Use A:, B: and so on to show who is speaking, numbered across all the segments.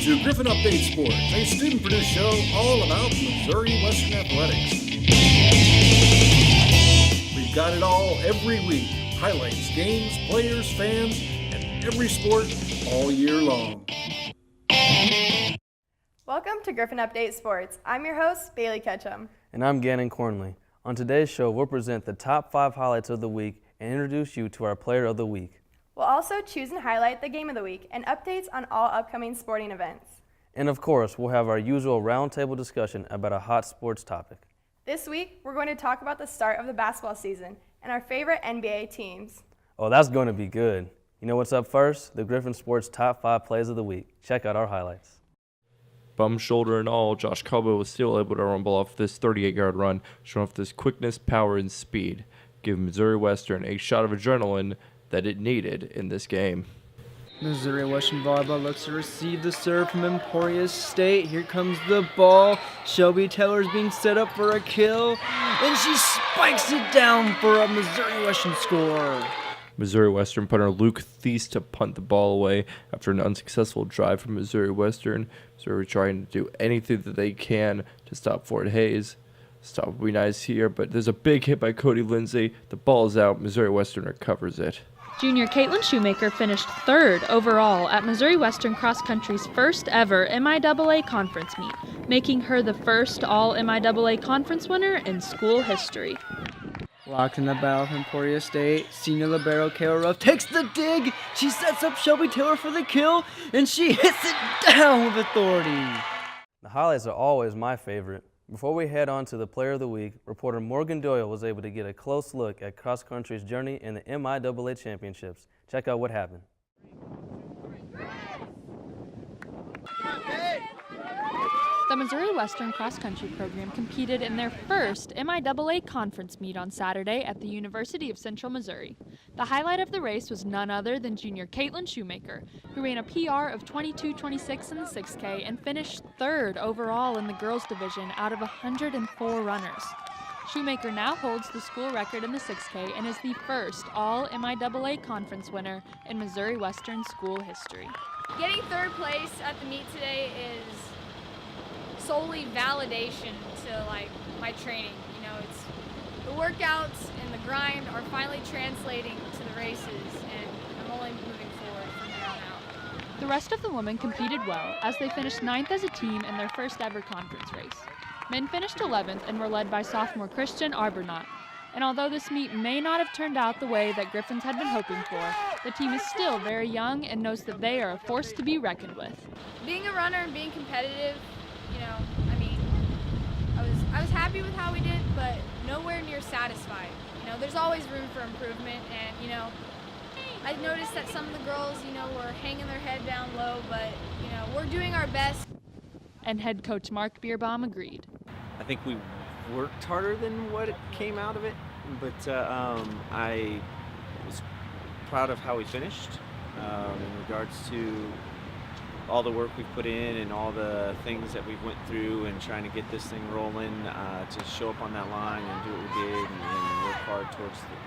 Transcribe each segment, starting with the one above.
A: to Griffon Update Sports, a student-produced show all about Missouri Western athletics. We've got it all every week. Highlights, games, players, fans, and every sport all year long.
B: Welcome to Griffon Update Sports. I'm your host, Bailey Ketchum.
C: And I'm Gannon Cornley. On today's show, we'll present the top 5 highlights of the week and introduce you to our player of the week.
B: We'll also choose and highlight the game of the week and updates on all upcoming sporting events.
C: And of course, we'll have our usual roundtable discussion about a hot sports topic.
B: This week, we're going to talk about the start of the basketball season and our favorite NBA teams.
C: Oh, that's going to be good. You know what's up first? The Griffon Sports top 5 plays of the week. Check out our highlights.
D: Bum shoulder and all, Josh Caldwell was still able to rumble off this 38-yard run, showing off this quickness, power, and speed, giving Missouri Western a shot of adrenaline that it needed in this game.
E: Missouri Western volleyball looks to receive the serve from Emporia State. Here comes the ball. Shelby Taylor's being set up for a kill, and she spikes it down for a Missouri Western score.
D: Missouri Western punter Luke Thies to punt the ball away after an unsuccessful drive from Missouri Western. Missouri trying to do anything that they can to stop Fort Hays. Stop would be nice here, but there's a big hit by Cody Lindsay. The ball is out. Missouri Western recovers it.
F: Junior Caitlin Shoemaker finished 3rd overall at Missouri Western Cross Country's first ever MIAA conference meet, making her the first all-MIAA conference winner in school history.
E: Locked in the battle from Emporia State, senior libero Kayla Ruff takes the dig. She sets up Shelby Taylor for the kill, and she hits it down with authority.
C: The highlights are always my favorite. Before we head on to the player of the week, reporter Morgan Doyle was able to get a close look at cross country's journey in the MIAA championships. Check out what happened.
F: The Missouri Western Cross Country program competed in their first MIAA conference meet on Saturday at the University of Central Missouri. The highlight of the race was none other than junior Caitlin Shoemaker, who ran a PR of 22:26 in the 6K and finished 3rd overall in the girls division out of 104 runners. Shoemaker now holds the school record in the 6K and is the first all-MIAA conference winner in Missouri Western school history.
G: Getting 3rd place at the meet today is solely validation to my training. You know, it's the workouts and the grind are finally translating to the races, and I'm only moving forward from here on out.
F: The rest of the women competed well as they finished 9th as a team in their first ever conference race. Men finished 11th and were led by sophomore Christian Arbernot. And although this meet may not have turned out the way that Griffons had been hoping for, the team is still very young and knows that they are a force to be reckoned with.
G: Being a runner and being competitive, you know, I was happy with how we did, but nowhere near satisfied. You know, there's always room for improvement, and, you know, I noticed that some of the girls, you know, were hanging their head down low, but, you know, we're doing our best.
F: And head coach Mark Bierbaum agreed.
H: I think we worked harder than what came out of it, but I was proud of how we finished in regards to all the work we've put in and all the things that we've went through and trying to get this thing rolling, to show up on that line and do what we did and work hard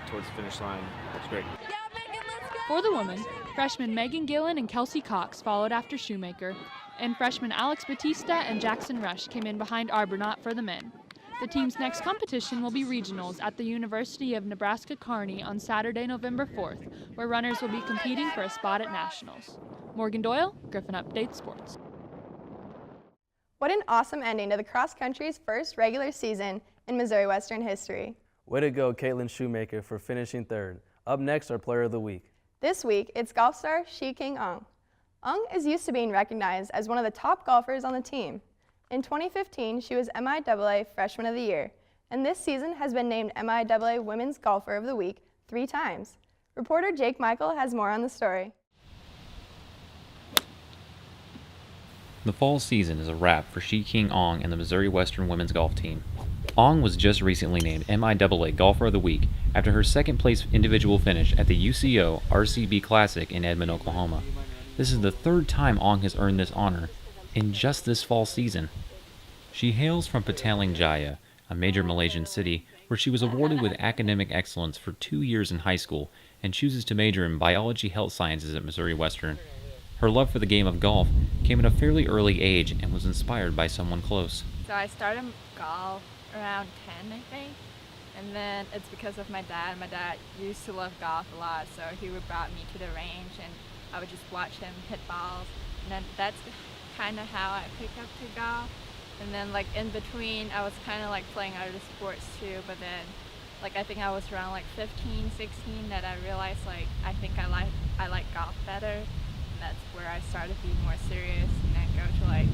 H: towards the finish line. That's great.
F: For the women, freshmen Megan Gillen and Kelsey Cox followed after Shoemaker, and freshmen Alex Batista and Jackson Rush came in behind Arbernot for the men. The team's next competition will be regionals at the University of Nebraska-Kearney on Saturday, November 4th, where runners will be competing for a spot at nationals. Morgan Doyle, Griffon Update Sports.
B: What an awesome ending to the cross country's first regular season in Missouri Western history.
C: Way to go, Caitlin Shoemaker, for finishing 3rd. Up next, our player of the week.
B: This week, it's golf star Shi-King Ung. Ung is used to being recognized as one of the top golfers on the team. In 2015, she was MIAA Freshman of the Year, and this season has been named MIAA Women's Golfer of the Week 3 times. Reporter Jake Michael has more on the story.
I: The fall season is a wrap for Shi-King Ong and the Missouri Western women's golf team. Ong was just recently named MIAA Golfer of the Week after her second-place individual finish at the UCO RCB Classic in Edmond, Oklahoma. This is the 3rd time Ong has earned this honor in just this fall season. She hails from Petaling Jaya, a major Malaysian city where she was awarded with academic excellence for 2 years in high school and chooses to major in biology health sciences at Missouri Western. Her love for the game of golf came at a fairly early age and was inspired by someone close.
J: So I started golf around 10, I think. And then it's because of my dad. My dad used to love golf a lot, so he would brought me to the range and I would just watch him hit balls. And then that's kind of how I picked up to golf. And then like in between, I was kind of like playing other sports too, but then like I think I was around like 15, 16 that I realized like I think I like golf better. And that's where I started being more serious and then go to like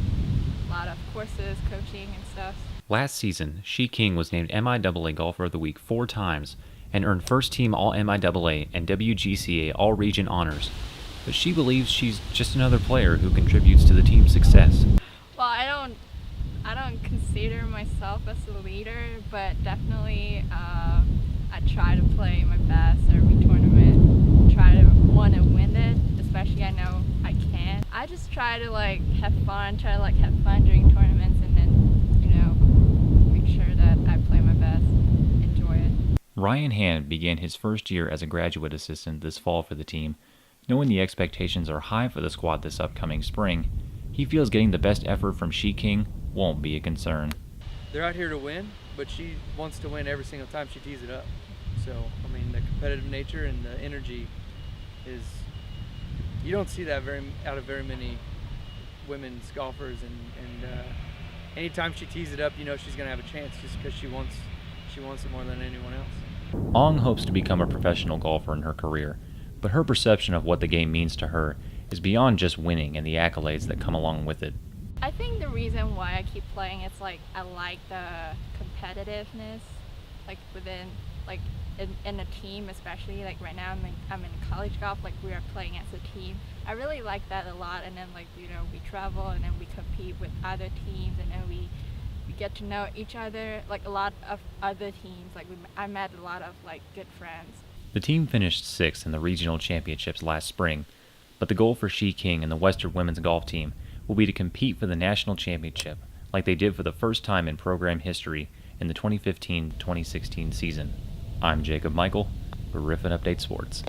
J: a lot of courses, coaching and stuff.
I: Last season, Shi King was named MIAA Golfer of the Week 4 times and earned first team All-MIAA and WGCA All-Region honors. But she believes she's just another player who contributes to the team's success.
J: Well, I don't consider myself as a leader, but definitely I try to play my best every tournament, try to want to win it, especially I know I can. I just try to like have fun during tournaments and then, you know, make sure that I play my best, enjoy it.
I: Ryan Hand began his first year as a graduate assistant this fall for the team. Knowing the expectations are high for the squad this upcoming spring, he feels getting the best effort from Shi King won't be a concern.
E: They're out here to win, but she wants to win every single time she tees it up. So, I mean, the competitive nature and the energy is, you don't see that out of very many women's golfers, and anytime she tees it up, you know she's going to have a chance just because she wants it more than anyone else.
I: Ong hopes to become a professional golfer in her career, but her perception of what the game means to her is beyond just winning and the accolades that come along with it.
J: I think the reason why I keep playing is like I like the competitiveness, like within like in a team, especially like right now I'm in college golf, like we are playing as a team. I really like that a lot, and then like, you know, we travel and then we compete with other teams and then we get to know each other, like a lot of other teams. Like I met a lot of like good friends.
I: The team finished 6th in the regional championships last spring, but the goal for Shi King and the Western women's golf team will be to compete for the national championship like they did for the first time in program history in the 2015-2016 season. I'm Jacob Michael, Griffon Update Sports.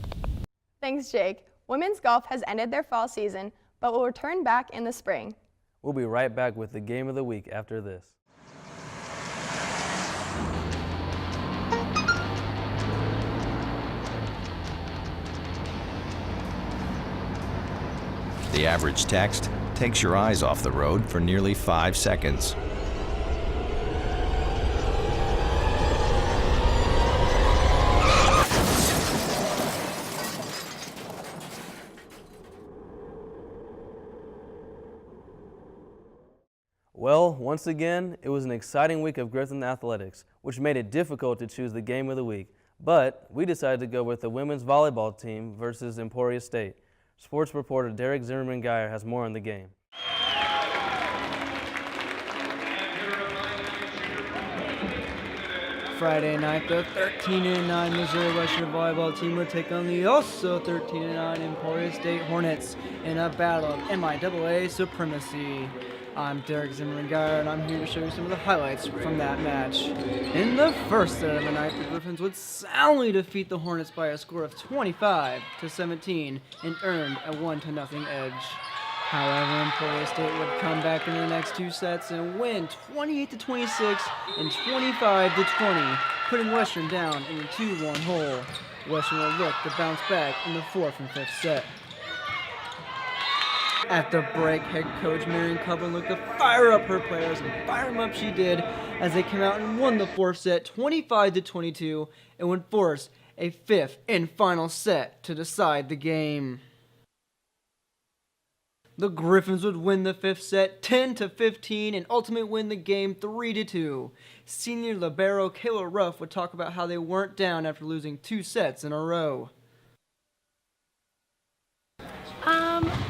B: Thanks, Jake. Women's golf has ended their fall season, but will return back in the spring.
C: We'll be right back with the game of the week after this.
K: The average text takes your eyes off the road for nearly 5 seconds.
C: Well, once again, it was an exciting week of Griffon athletics, which made it difficult to choose the game of the week. But we decided to go with the women's volleyball team versus Emporia State. Sports reporter Derek Zimmerman-Geyer has more on the game.
E: Friday night, the 13-9 Missouri Western volleyball team will take on the also 13-9 Emporia State Hornets in a battle of MIAA supremacy. I'm Derek Zimmerman-Geyer, and I'm here to show you some of the highlights from that match. In the first set of the night, the Griffons would soundly defeat the Hornets by a score of 25-17 and earned a 1-0 edge. However, Emporia State would come back in the next 2 sets and win 28-26 and 25-20, putting Western down in a 2-1 hole. Western will look to bounce back in the 4th and 5th set. At the break, head coach Marion Coburn looked to fire up her players, and fire them up she did as they came out and won the 4th set 25-22 and would force a 5th and final set to decide the game. The Griffons would win the 5th set 10-15 and ultimately win the game 3-2. Senior libero Kayla Ruff would talk about how they weren't down after losing 2 sets in a row.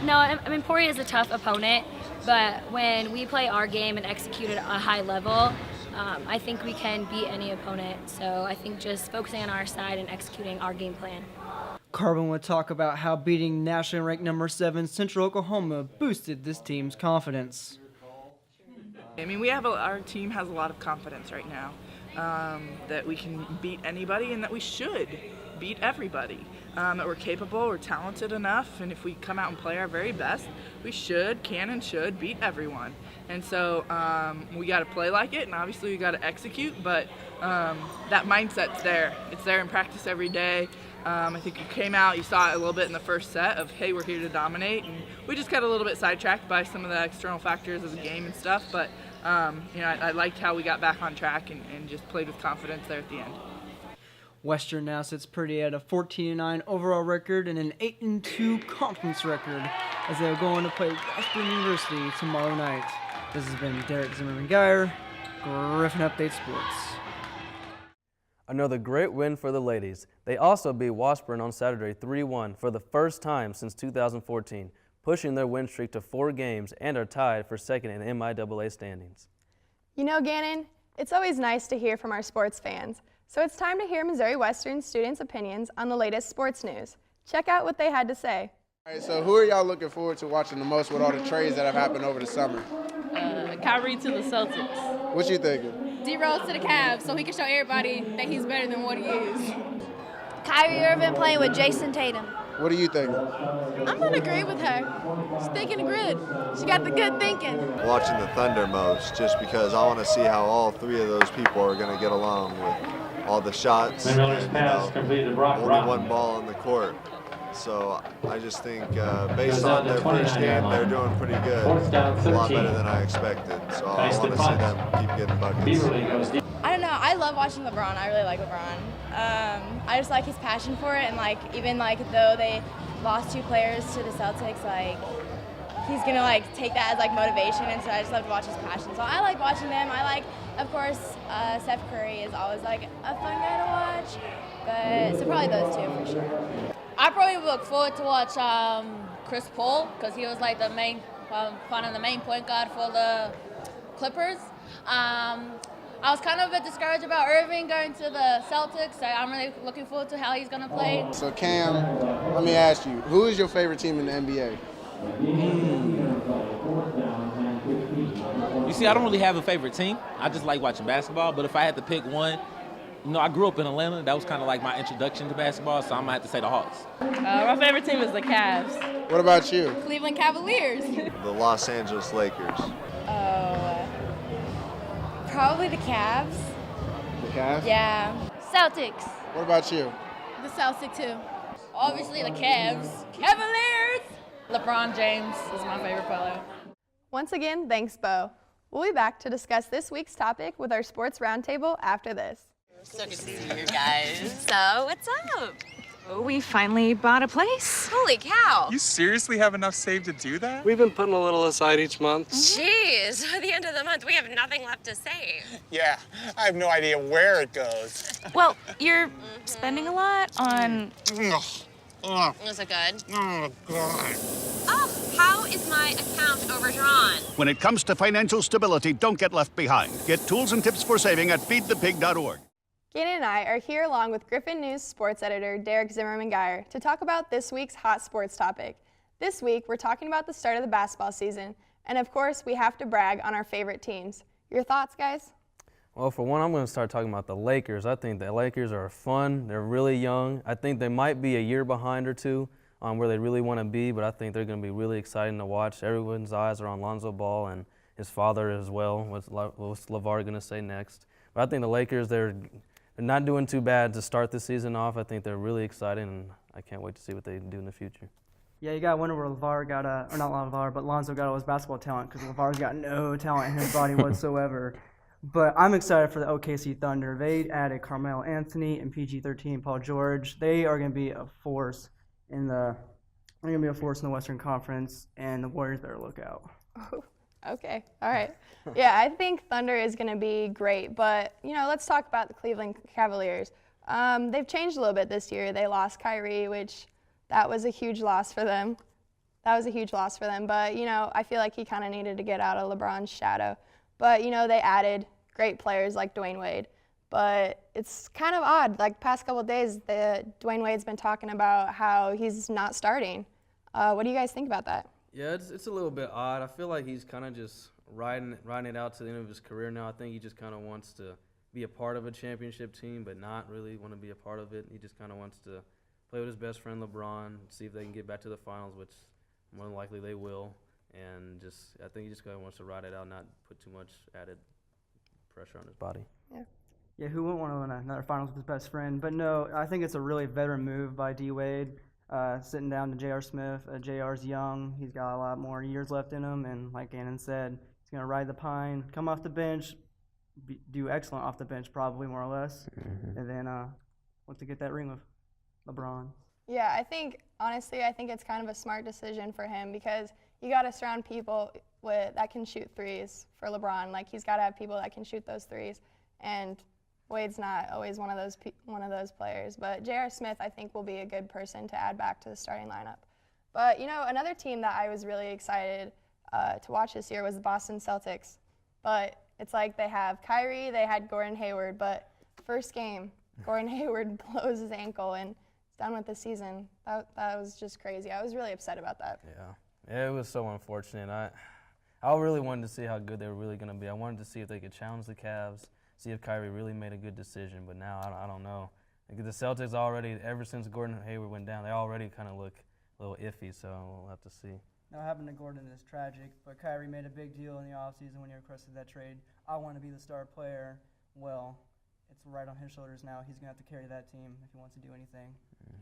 L: No, Emporia is a tough opponent, but when we play our game and execute at a high level, I think we can beat any opponent. So I think just focusing on our side and executing our game plan.
E: Carbon would talk about how beating nationally ranked number 7 Central Oklahoma boosted this team's confidence.
M: I mean, our team has a lot of confidence right now that we can beat anybody and that we should beat everybody. that we're capable, we're talented enough, and if we come out and play our very best, we can and should beat everyone. And so we got to play like it, and obviously we got to execute, but that mindset's there. It's there in practice every day. I think you came out, you saw it a little bit in the first set of, hey, we're here to dominate, and we just got a little bit sidetracked by some of the external factors of the game and stuff, but I liked how we got back on track and just played with confidence there at the end.
E: Western now sits pretty at a 14-9 overall record and an 8-2 conference record as they are going to play Western University tomorrow night. This has been Derek Zimmerman-Geyer, Griffon Update Sports.
C: Another great win for the ladies. They also beat Washburn on Saturday 3-1 for the first time since 2014, pushing their win streak to 4 games and are tied for second in MIAA standings.
B: You know, Gannon, it's always nice to hear from our sports fans. So it's time to hear Missouri Western students' opinions on the latest sports news. Check out what they had to say.
N: All right, so who are y'all looking forward to watching the most with all the trades that have happened over the summer?
O: Kyrie to the Celtics.
N: What you thinking?
G: D-Rose to the Cavs so he can show everybody that he's better than what he is.
P: Kyrie Irving playing with Jason Tatum.
N: What are you thinking?
G: I'm going to agree with her. She's thinking good. She got the good thinking.
Q: Watching the Thunder most, just because I want to see how all 3 of those people are going to get along with all the shots, and, only one ball on the court. So I just think based on their first game, they're doing pretty good, a lot better than I expected. So I want to see them keep getting buckets.
B: I don't know. I love watching LeBron. I really like LeBron. I just like his passion for it, and even though they lost 2 players to the Celtics, he's gonna take that as motivation, and so I just love to watch his passion. So I like watching them. I like, of course, Steph Curry is always a fun guy to watch, but so probably those 2 for sure.
R: I probably look forward to watch Chris Paul because he was the main, the main point guard for the Clippers. I was kind of a bit discouraged about Irving going to the Celtics, so I'm really looking forward to how he's going to play.
N: So Cam, let me ask you, who is your favorite team in the NBA?
S: You see, I don't really have a favorite team. I just like watching basketball, but if I had to pick one, I grew up in Atlanta. That was kind of my introduction to basketball, so I'm going to have to say the Hawks.
O: My favorite team is the Cavs.
N: What about you?
G: Cleveland Cavaliers.
Q: The Los Angeles Lakers.
B: Probably the Cavs.
N: The Cavs?
B: Yeah.
P: Celtics.
N: What about you?
G: The Celtics, too.
R: Obviously the Cavs. Cavaliers! LeBron James is my favorite player.
B: Once again, thanks, Bo. We'll be back to discuss this week's topic with our sports roundtable after this.
T: So good to see you guys. So, what's up?
U: Oh, we finally bought a place.
T: Holy cow.
V: You seriously have enough saved to do that?
W: We've been putting a little aside each month.
T: Jeez, by the end of the month, we have nothing left to save.
V: Yeah, I have no idea where it goes.
U: Well, you're spending a lot on...
T: Is it good?
V: Oh, God.
T: Oh, how is my account overdrawn?
X: When it comes to financial stability, don't get left behind. Get tools and tips for saving at feedthepig.org.
B: Gannon and I are here along with Griffon News sports editor Derek Zimmerman-Geyer to talk about this week's hot sports topic. This week, we're talking about the start of the basketball season, and of course, we have to brag on our favorite teams. Your thoughts, guys?
C: Well, for one, I'm going to start talking about the Lakers. I think the Lakers are fun. They're really young. I think they might be a year behind or 2 on where they really want to be, but I think they're going to be really exciting to watch. Everyone's eyes are on Lonzo Ball and his father as well. What's LeVar going to say next? But I think the Lakers, they're not doing too bad to start the season off. I think they're really exciting, and I can't wait to see what they do in the future.
E: Yeah, you got to wonder where LeVar got, or not LeVar, but Lonzo got all his basketball talent because LeVar's got no talent in his body whatsoever. But I'm excited for the OKC Thunder. They added Carmelo Anthony and PG-13 Paul George. They are going to be a force in the Western Conference, and the Warriors better look out.
B: Okay, all right. Yeah, I think Thunder is going to be great, but let's talk about the Cleveland Cavaliers. They've changed a little bit this year. They lost Kyrie, which that was a huge loss for them. But I feel like he kind of needed to get out of LeBron's shadow. But they added great players like Dwayne Wade. But it's kind of odd. Past couple of days, Dwayne Wade's been talking about how he's not starting. What do you guys think about that?
C: Yeah, it's a little bit odd. I feel like he's kind of just riding it out to the end of his career now. I think he just kind of wants to be a part of a championship team, but not really want to be a part of it. He just kind of wants to play with his best friend LeBron, see if they can get back to the finals, which more than likely they will. And I think he just kind of wants to ride it out, not put too much added pressure on his body.
E: Yeah, who wouldn't want to win another finals with his best friend? But no, I think it's a really veteran move by D-Wade, sitting down to J.R. Smith. J.R.'s young. He's got a lot more years left in him. And like Gannon said, he's going to ride the pine, come off the bench, do excellent off the bench probably, more or less. And then want to get that ring with LeBron.
B: Yeah, honestly, I think it's kind of a smart decision for him because you got to surround people that can shoot threes for LeBron. Like, he's got to have people that can shoot those threes. And Wade's not always one of those players. But J.R. Smith, I think, will be a good person to add back to the starting lineup. But, another team that I was really excited to watch this year was the Boston Celtics. But it's like they have Kyrie, they had Gordon Hayward, but first game, Gordon Hayward blows his ankle and is done with the season. That was just crazy. I was really upset about that.
C: Yeah, it was so unfortunate. I really wanted to see how good they were really going to be. I wanted to see if they could challenge the Cavs, see if Kyrie really made a good decision. But now I don't know. Like, the Celtics already, ever since Gordon Hayward went down, they already kind of look a little iffy. So we'll have to see.
E: Now, happening to Gordon is tragic, but Kyrie made a big deal in the offseason when he requested that trade. I want to be the star player. Well, it's right on his shoulders now. He's going to have to carry that team if he wants to do anything.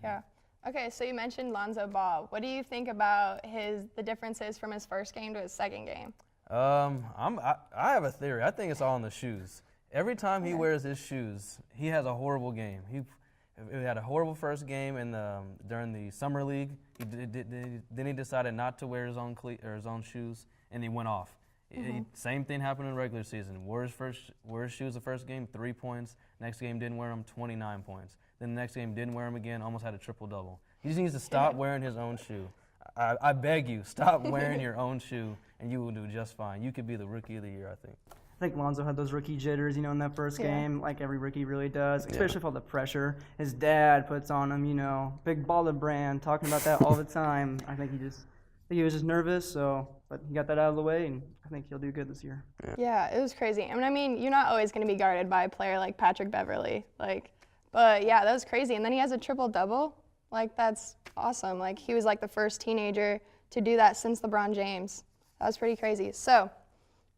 B: Yeah. Okay, so you mentioned Lonzo Ball. What do you think about the differences from his first game to his second game?
C: I have a theory. I think it's all in the shoes. Every time he wears his shoes, he has a horrible game. He had a horrible first game during the summer league. Then he decided not to wear his own shoes, and he went off. Same thing happened in the regular season. Wore his shoes the first game, 3 points. Next game didn't wear them, 29 points. Then the next game didn't wear them again, almost had a triple-double. He just needs to stop wearing his own shoe. I beg you, stop wearing your own shoe, and you will do just fine. You could be the rookie of the year, I think.
E: I think Lonzo had those rookie jitters, in that first game, like every rookie really does, especially with all the pressure his dad puts on him, big baller brand, talking about that all the time. I think he was just nervous, but he got that out of the way, and I think he'll do good this year.
B: Yeah, it was crazy. I mean, you're not always going to be guarded by a player like Patrick Beverley, but yeah, that was crazy. And then he has a triple-double. That's awesome. He was the first teenager to do that since LeBron James. That was pretty crazy. So,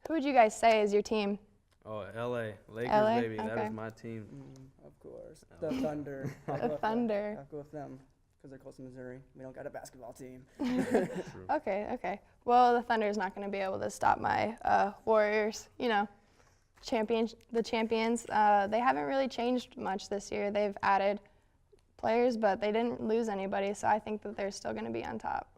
B: who would you guys say is your team?
C: Oh, L.A. Lakers,
B: LA?
C: baby.
B: Okay.
C: That is my team.
E: Of course. The Thunder.
B: The Thunder.
E: I'll go with them because they're close to Missouri. We don't got a basketball team.
B: Okay. Well, the Thunder's not going to be able to stop my Warriors. The champions. They haven't really changed much this year. They've added players, but they didn't lose anybody, so I think that they're still going to be on top.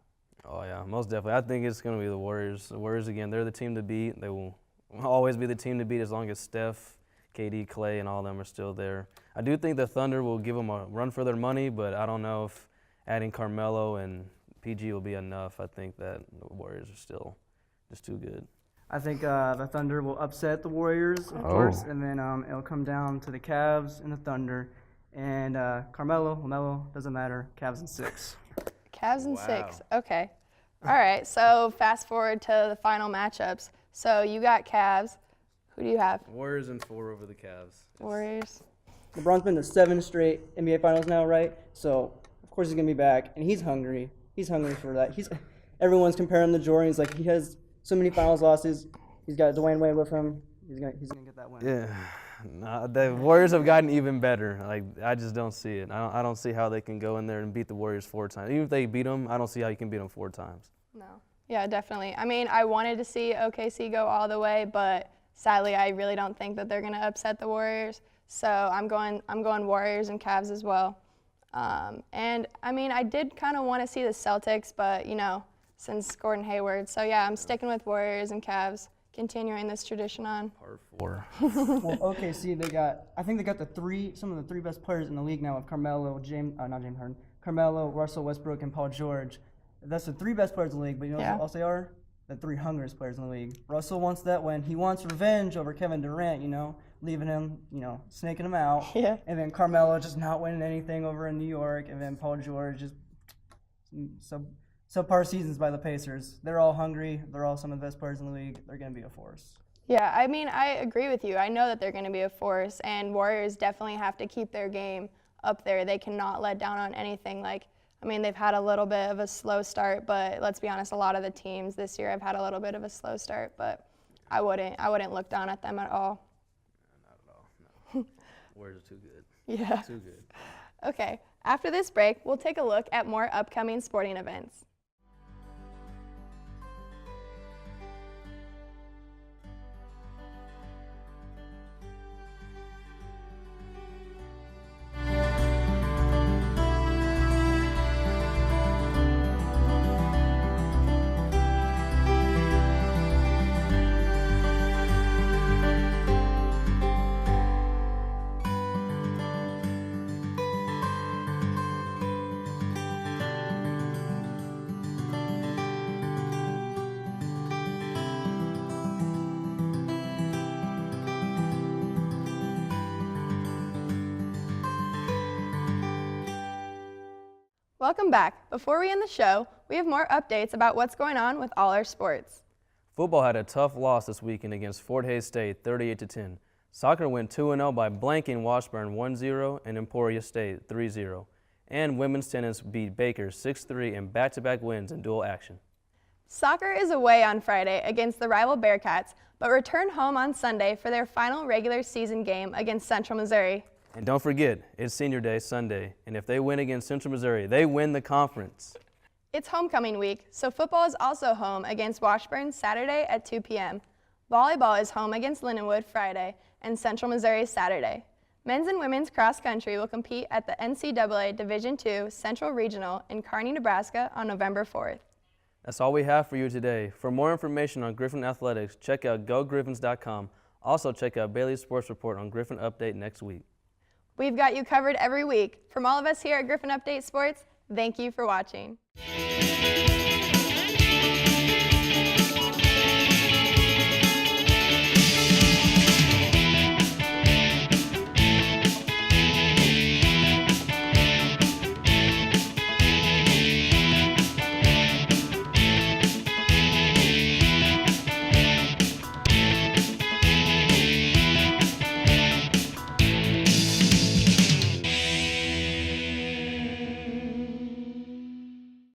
C: Oh, yeah, most definitely. I think it's going to be the Warriors. The Warriors, again, they're the team to beat. They will always be the team to beat as long as Steph, KD, Clay, and all of them are still there. I do think the Thunder will give them a run for their money, but I don't know if adding Carmelo and PG will be enough. I think that the Warriors are still just too good.
E: I think the Thunder will upset the Warriors, of course, and then it'll come down to the Cavs and the Thunder. And LaMelo, doesn't matter. Cavs in 6.
B: Cavs in 6. Okay. All right. So fast forward to the final matchups. So you got Cavs. Who do you have?
C: Warriors in 4 over the Cavs.
B: Warriors.
E: LeBron's been to 7 straight NBA Finals now, right? So of course he's gonna be back, and he's hungry. He's hungry for that. Everyone's comparing him to Jordan. He's he has so many finals losses. He's got Dwayne Wade with him. He's gonna get that win.
C: Yeah. Nah, the Warriors have gotten even better. I just don't see it. I don't see how they can go in there and beat the Warriors 4 times. Even if they beat them, I don't see how you can beat them 4 times.
B: No. Yeah, definitely. I mean, I wanted to see OKC go all the way, but sadly, I really don't think that they're going to upset the Warriors. So I'm going Warriors and Cavs as well. And I mean, I did kind of want to see the Celtics, but since Gordon Hayward. So yeah, I'm sticking with Warriors and Cavs. Continuing this tradition on.
C: Part 4.
E: Well, OKC, I think they got some of the 3 best players in the league now with Carmelo, Carmelo, Russell Westbrook, and Paul George. That's the 3 best players in the league, but who else they are? The 3 hungriest players in the league. Russell wants that win. He wants revenge over Kevin Durant, leaving him, snaking him out.
B: Yeah.
E: And then Carmelo just not winning anything over in New York, and then Paul George just subpar seasons by the Pacers. They're all hungry. They're all some of the best players in the league. They're going to be a force.
B: Yeah, I mean, I agree with you. I know that they're going to be a force, and Warriors definitely have to keep their game up there. They cannot let down on anything. They've had a little bit of a slow start, but let's be honest, a lot of the teams this year have had a little bit of a slow start, but I wouldn't look down at them at all.
C: Not at all, no. Words are too good.
B: Yeah.
C: Too good.
B: Okay, after this break, we'll take a look at more upcoming sporting events. Welcome back. Before we end the show, we have more updates about what's going on with all our sports.
C: Football had a tough loss this weekend against Fort Hays State, 38-10. Soccer went 2-0 by blanking Washburn 1-0 and Emporia State 3-0. And women's tennis beat Baker 6-3 in back-to-back wins in dual action.
B: Soccer is away on Friday against the rival Bearcats, but return home on Sunday for their final regular season game against Central Missouri.
C: And don't forget, it's Senior Day Sunday, and if they win against Central Missouri, they win the conference.
B: It's homecoming week, so football is also home against Washburn Saturday at 2 p.m. Volleyball is home against Lindenwood Friday and Central Missouri Saturday. Men's and women's cross country will compete at the NCAA Division II Central Regional in Kearney, Nebraska on November 4th.
C: That's all we have for you today. For more information on Griffon Athletics, check out gogriffons.com. Also check out Bailey's Sports Report on Griffon Update next week.
B: We've got you covered every week. From all of us here at Griffon Update Sports, thank you for watching.